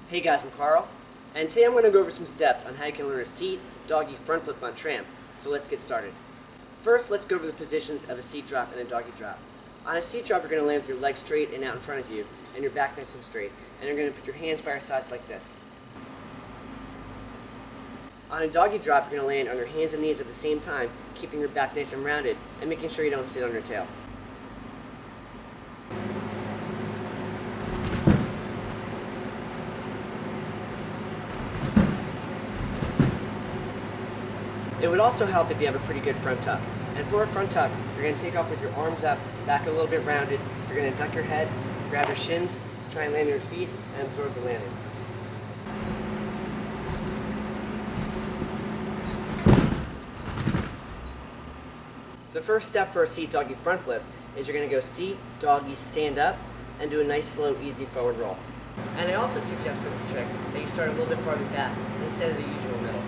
Hey guys, I'm Carl, and today I'm going to go over some steps on how you can learn a seat, doggy, front flip on tramp. So let's get started. First, let's go over the positions of a seat drop and a doggy drop. On a seat drop, you're going to land with your legs straight and out in front of you, and your back nice and straight, and you're going to put your hands by your sides like this. On a doggy drop, you're going to land on your hands and knees at the same time, keeping your back nice and rounded, and making sure you don't sit on your tail. It would also help if you have a pretty good front tuck. And for a front tuck, you're going to take off with your arms up, back a little bit rounded. You're going to duck your head, grab your shins, try and land on your feet, and absorb the landing. The first step for a seat doggy front flip is you're going to go seat, doggy, stand up, and do a nice, slow, easy forward roll. And I also suggest for this trick that you start a little bit farther back instead of the usual middle.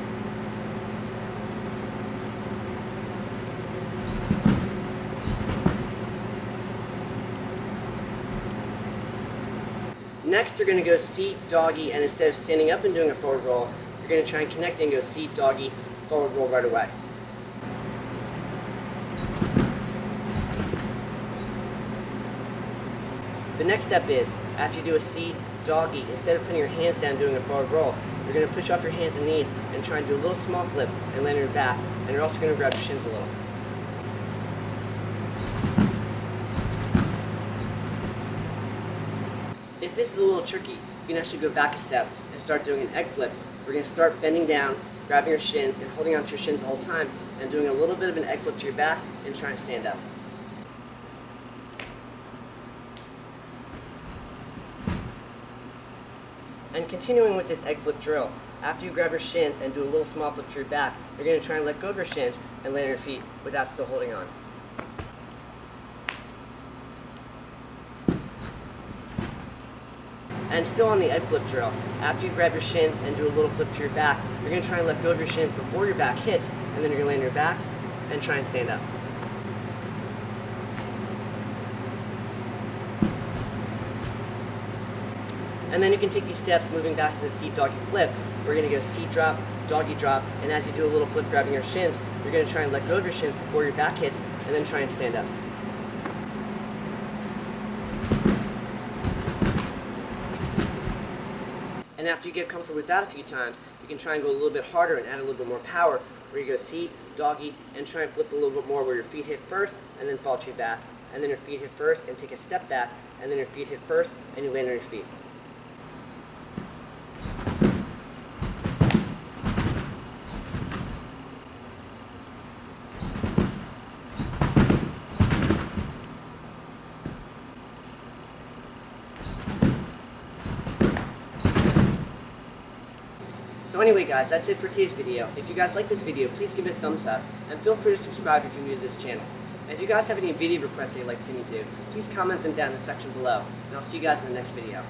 Next, you're going to go seat, doggy, and instead of standing up and doing a forward roll, you're going to try and connect and go seat, doggy, forward roll right away. The next step is, after you do a seat, doggy, instead of putting your hands down doing a forward roll, you're going to push off your hands and knees and try and do a little small flip and land on your back, and you're also going to grab your shins a little. If this is a little tricky, you can actually go back a step and start doing an egg flip. We're going to start bending down, grabbing your shins, and holding onto your shins the whole time, and doing a little bit of an egg flip to your back, and trying to stand up. And continuing with this egg flip drill, after you grab your shins and do a little small flip to your back, you're going to try and let go of your shins and land on your feet without still holding on. And still on the egg flip drill, after you grab your shins and do a little flip to your back, you're going to try and let go of your shins before your back hits, and then you're going to land on your back and try and stand up. And then you can take these steps moving back to the seat doggy flip. We're going to go seat drop, doggy drop, and as you do a little flip grabbing your shins, you're going to try and let go of your shins before your back hits, and then try and stand up. And after you get comfortable with that a few times, you can try and go a little bit harder and add a little bit more power, where you go seat, doggy, and try and flip a little bit more where your feet hit first, and then fall to your back, and then your feet hit first, and take a step back, and then your feet hit first, and you land on your feet. So anyway guys, that's it for today's video. If you guys like this video, please give it a thumbs up, and feel free to subscribe if you're new to this channel. And if you guys have any video requests that you'd like to see me do, please comment them down in the section below, and I'll see you guys in the next video.